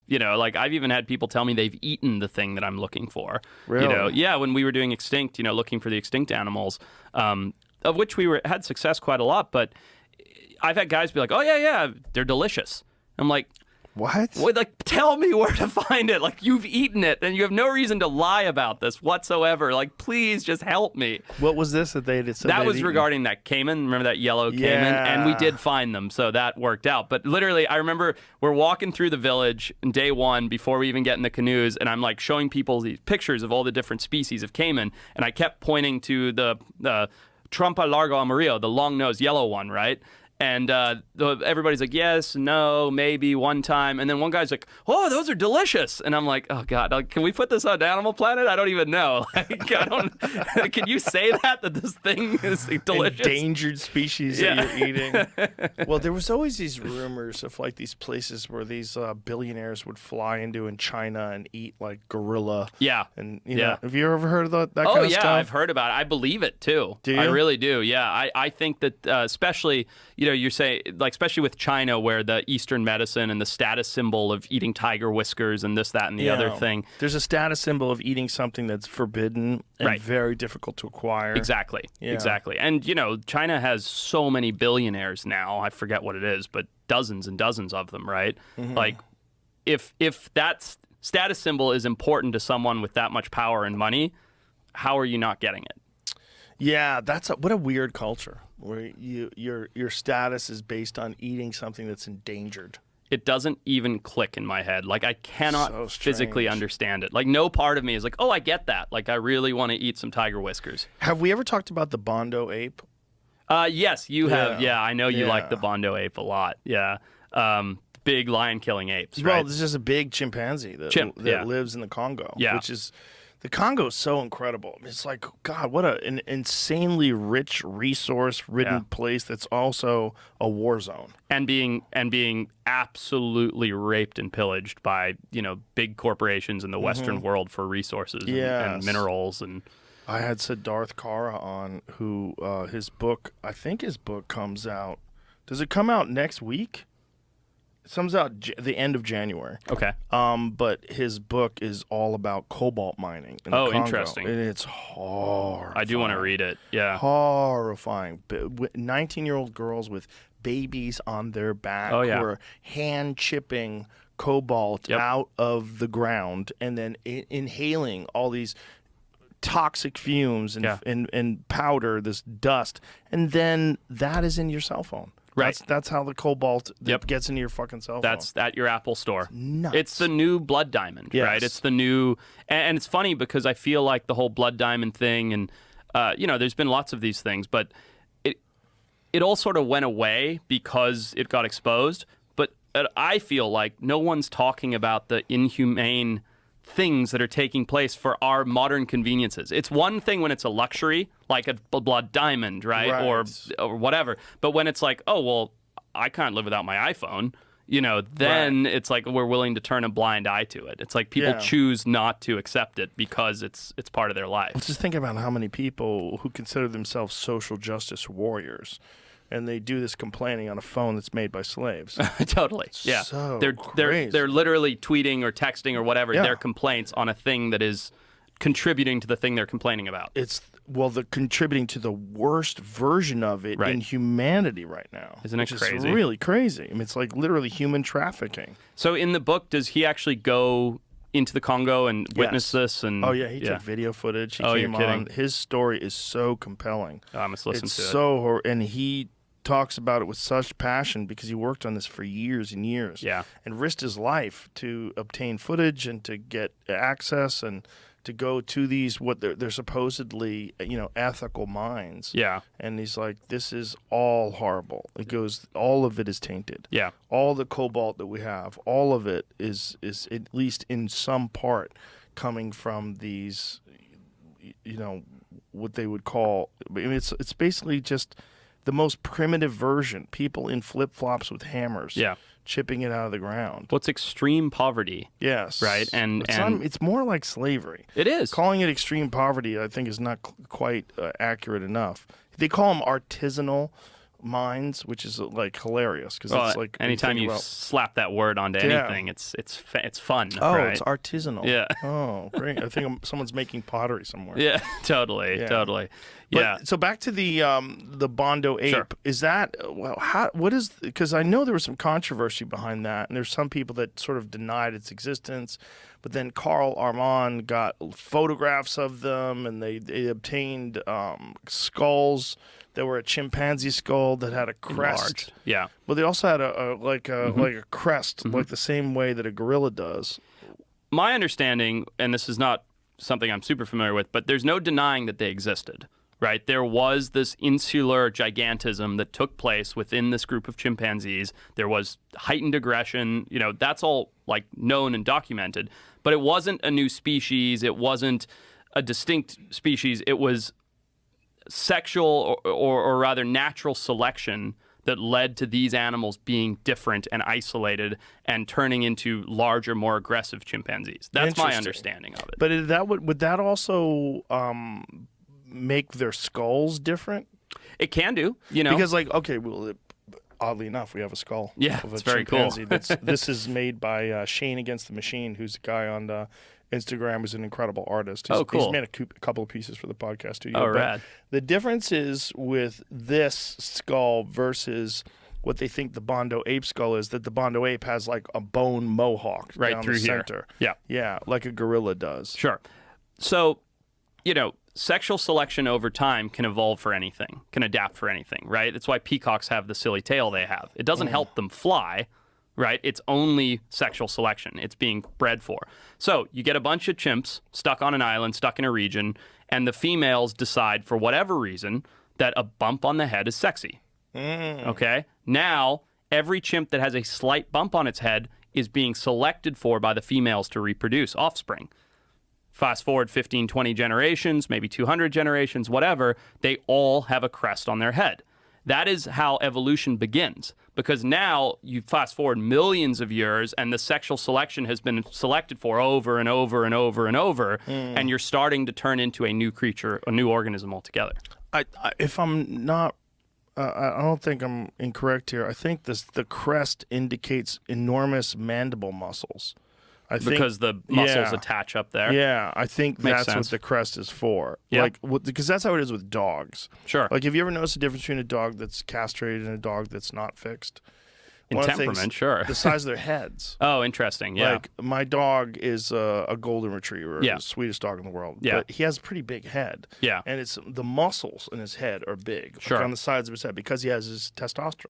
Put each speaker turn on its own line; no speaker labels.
You know, like I've even had people tell me they've eaten the thing that I'm looking for.
Really?
You know, yeah, when we were doing extinct, you know, looking for the extinct animals, of which we had success quite a lot. But I've had guys be like, "Oh yeah, they're delicious." I'm like,
What?
like, tell me where to find it. Like, you've eaten it, and you have no reason to lie about this whatsoever. Like, please just help me.
What was this that they had said?
That was regarding that caiman. Remember that yellow caiman?
Yeah.
And we did find them, so that worked out. But literally, I remember we're walking through the village on day one before we even get in the canoes, and I'm like showing people these pictures of all the different species of caiman, and I kept pointing to the Trompa largo amarillo, the long-nosed yellow one, right? And everybody's like, yes, no, maybe, one time. And then one guy's like, oh, those are delicious. And I'm like, oh, God, like, can we put this on Animal Planet? I don't even know. Like, I don't. Can you say that this thing is delicious?
Endangered species that you're eating. Well, there was always these rumors of like these places where these billionaires would fly into in China and eat like gorilla.
Yeah.
And, you know, have you ever heard of that kind of stuff?
Oh, yeah, I've heard about it. I believe it, too.
Do you?
I really do, yeah. I think that especially, you know, you say, like, especially with China, where the Eastern medicine and the status symbol of eating tiger whiskers and this, that, and the other thing.
There's a status symbol of eating something that's forbidden and very difficult to acquire.
Exactly. And, you know, China has so many billionaires now. I forget what it is, but dozens and dozens of them, right? Like, if that status symbol is important to someone with that much power and money, how are you not getting it?
Yeah, what a weird culture where your status is based on eating something that's endangered.
It doesn't even click in my head. Like, I cannot physically
strange.
understand it. Like, no part of me is like, oh, I get that. Like, I really want to eat some tiger whiskers.
Have we ever talked about the Bondo ape?
Yes, you have. Yeah, I know you
Yeah.
like the Bondo ape a lot. Yeah. Big lion-killing apes,
Well,
right?
this is a big chimpanzee that lives in the Congo, which is... The Congo is so incredible. It's like, God, what an insanely rich, resource-ridden place that's also a war zone.
And being absolutely raped and pillaged by, you know, big corporations in the Western world for resources and minerals. And
I had Siddharth Kara on, who I think his book comes out. Does it come out next week? It comes out the end of January.
Okay.
But his book is all about cobalt mining in the Congo.
Interesting.
And it's horrifying.
I do want to read it. Yeah.
Horrifying. 19-year-old girls with babies on their back who are hand chipping cobalt out of the ground and then inhaling all these toxic fumes and powder, this dust, and then that is in your cell phone.
Right.
That's how the cobalt gets into your fucking cell phone.
That's at your Apple store.
Nuts.
It's the new blood diamond, right? It's the new, and it's funny because I feel like the whole blood diamond thing, and you know, there's been lots of these things, but it all sort of went away because it got exposed. But I feel like no one's talking about the inhumane things that are taking place for our modern conveniences. It's one thing when it's a luxury, like a blood diamond, right? Or whatever. But when it's like, oh, well, I can't live without my iPhone, you know, then it's like we're willing to turn a blind eye to it. It's like people choose not to accept it because it's part of their life.
Just think about how many people who consider themselves social justice warriors, and they do this complaining on a phone that's made by slaves.
Totally. Yeah.
So
they're literally tweeting or texting or whatever their complaints on a thing that is contributing to the thing they're complaining about.
The contributing to the worst version of it in humanity right now.
Isn't it crazy?
It's really crazy. I mean, it's like literally human trafficking.
So in the book, does he actually go into the Congo and witness this? And
he took video footage. He came on. His story is so compelling.
Oh, I must listen to it.
It's so and he talks about it with such passion because he worked on this for years and years and risked his life to obtain footage and to get access and to go to these what they're supposedly, you know, ethical mines.
Yeah.
And he's like, this is all horrible. It goes, all of it is tainted.
Yeah.
All the cobalt that we have, all of it is at least in some part coming from these, you know, what they would call, I mean, it's basically just the most primitive version, people in flip-flops with hammers, chipping it out of the ground.
What's extreme poverty?
Yes.
Right? And
it's more like slavery.
It is.
Calling it extreme poverty, I think, is not quite accurate enough. They call them artisanal minds, which is like hilarious because it's like
anytime you slap that word onto anything, it's fun.
Oh,
right?
It's artisanal.
Yeah.
Oh, great. I think someone's making pottery somewhere.
Yeah, totally. Yeah.
But, so back to the Bondo ape.
Sure.
Is that because I know there was some controversy behind that, and there's some people that sort of denied its existence, but then Carl Armand got photographs of them, and they obtained skulls that were a chimpanzee skull that had a crest.
Enlarged. Yeah.
But they also had a crest, like the same way that a gorilla does.
My understanding, and this is not something I'm super familiar with, but there's no denying that they existed. Right, there was this insular gigantism that took place within this group of chimpanzees. There was heightened aggression. That's all like known and documented. But it wasn't a new species. It wasn't a distinct species. It was sexual or rather natural selection that led to these animals being different and isolated and turning into larger, more aggressive chimpanzees. That's my understanding of it.
But would that also make their skulls different?
It can do,
because oddly enough, we have a skull.
Yeah,
of a
it's very
chimpanzee.
cool.
This is made by Shane Against the Machine, who's a guy on Instagram who's an incredible artist.
Cool.
He's made a couple of pieces for the podcast studio.
Oh, rad.
The difference is with this skull versus what they think the Bondo ape skull is, that the Bondo ape has like a bone mohawk
right
down
through
the
here.
center.
Yeah,
like a gorilla does.
Sure. So, sexual selection over time can evolve for anything, can adapt for anything, right? That's why peacocks have the silly tail they have. It doesn't help them fly, right? It's only sexual selection. It's being bred for. So you get a bunch of chimps stuck on an island, stuck in a region, and the females decide for whatever reason that a bump on the head is sexy. Okay? Now, every chimp that has a slight bump on its head is being selected for by the females to reproduce offspring. Fast forward 15, 20 generations, maybe 200 generations, whatever, they all have a crest on their head. That is how evolution begins, because now you fast forward millions of years and the sexual selection has been selected for over and over and over and over, and you're starting to turn into a new creature, a new organism altogether.
If I'm not, I don't think I'm incorrect here. I think the crest indicates enormous mandible muscles.
Because the muscles attach up there.
Yeah, I think
Makes
that's
sense.
what the crest is for.
Yeah.
Because that's how it is with dogs.
Sure.
Like, have you ever noticed the difference between a dog that's castrated and a dog that's not fixed?
In temperament, sure.
The size of their heads.
Oh, interesting. Yeah.
Like, my dog is a golden retriever,
Yeah.
the sweetest dog in the world.
Yeah.
But he has a pretty big head.
Yeah.
And it's the muscles in his head are big.
Sure.
Like on the sides of his head, because he has his testosterone.